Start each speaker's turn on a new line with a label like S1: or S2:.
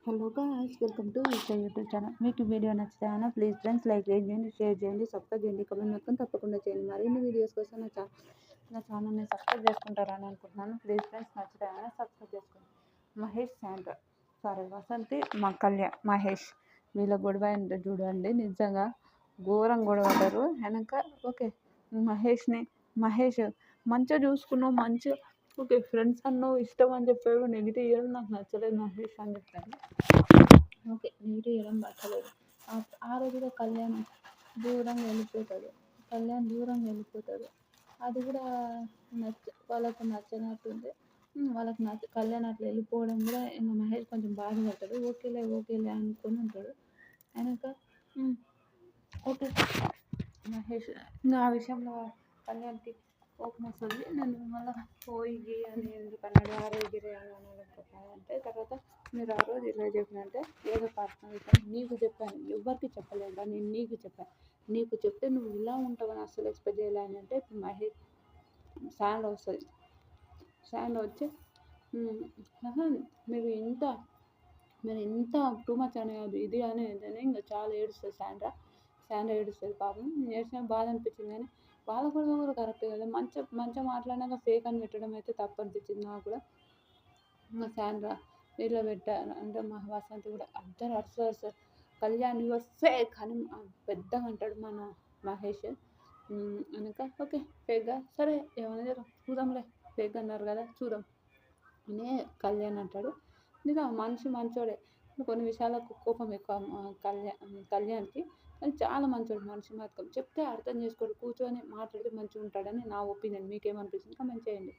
S1: Hello guys, welcome to Vijay YouTube channel. మీకు ఈ video నచ్చితే ప్లీజ్ ఫ్రెండ్స్ లైక్ చేయండి, షేర్ చేయండి, సబ్స్క్రైబ్ చేయండి, కమెంట్ మొత్తం తప్పకుండా చేయండి. మరిన్ని వీడియోస్ కోసం నా ఛానల్ని సబ్స్క్రైబ్ చేసుకుంటారని అనుకుంటున్నాను. ప్లీజ్ ఫ్రెండ్స్ నచ్చితే సబ్స్క్రైబ్ చేసుకోండి. మహేష్ శాండ్రా వసంతి మా కళ్యాణ్ మహేష్ వీళ్ళ గొడవ అంటే చూడండి, నిజంగా ఘోరం గొడవ పడ్డారు వెనక. ఓకే, మహేష్ మంచిగా చూసుకున్నావు, మంచిగా ఓకే ఫ్రెండ్స్ అన్నావు, ఇష్టం అని చెప్పాడు. నెగిటివ్ ఇవ్వడం నాకు నచ్చలేదు మహేష్ అని చెప్తాను. ఓకే, నెగిటివ్ ఇవ్వడం నచ్చలేదు. ఆ రోజులో దూరంగా వెళ్ళిపోతాడు దూరంగా వెళ్ళిపోతాడు. అది కూడా వాళ్ళకు నచ్చనట్టుంది. కళ్యాణ్ అట్లా వెళ్ళిపోవడం కూడా ఇంకా మహేష్ కొంచెం బాధపడతాడు. ఓకేలే అనుకొని ఉంటాడు వెనక. ఓకే, మహేష్ ఇంకా ఆ విషయంలో కళ్యాణ్కి కోపం వస్తుంది. నన్ను మళ్ళీ పోయి అని ఎందుకన్నాడు, ఆ రోజు బిర్యానీ అంటే తర్వాత మీరు ఆ రోజు ఇలా చెప్పినంటే ఏదో పర్సనల్ విషయం నీకు చెప్పాను, ఎవరికి చెప్పలేదు, నేను నీకు చెప్పాను. నీకు చెప్తే నువ్వు ఇలా ఉంటావని అస్సలు ఎక్స్పెక్ట్ చేయాలని అంటే మహేష్ శాండ్ వస్తుంది. శాండ్ వచ్చి మీరు ఇంత టూ మచ్ అని కాదు ఇది అనేది ఇంకా చాలా ఏడుస్తుంది శాండ్రా ఏడుస్తుంది. పాపం ఏడ్చిన బాధ అనిపించింది, కానీ బాధపడడం కూడా కరెక్ట్ కదా. మంచిగా మాట్లాడినాక ఫేక్ అని పెట్టడం అయితే తప్పు అనిపించింది నాకు కూడా. ఇంకా శాండ్రా వీళ్ళు పెట్టారు అంటే మా వసంతి కూడా అందరు అరుస్తారు, కళ్యాణ్ యువర్ ఫేక్ అని పెద్దగా అంటాడు మన మహేష్. అనక ఓకే ఫేక్గా సరే ఏమన్నా చూద్దాంలే, ఫేక్ అన్నారు కదా చూద్దాం అని కళ్యాణ్ అంటాడు. నిజం మనిషి మంచోడే, కొన్ని విషయాలకు కోపం ఎక్కువ కళ్యాణ్కి, కానీ చాలా మంచోడు. మనిషి మాత్రం చెప్తే అర్థం చేసుకోడు, కూర్చొని మాట్లాడితే మంచిగా ఉంటాడని నా ఒపీనియన్. మీకేమనిపిస్తుంది కమెంట్ చేయండి.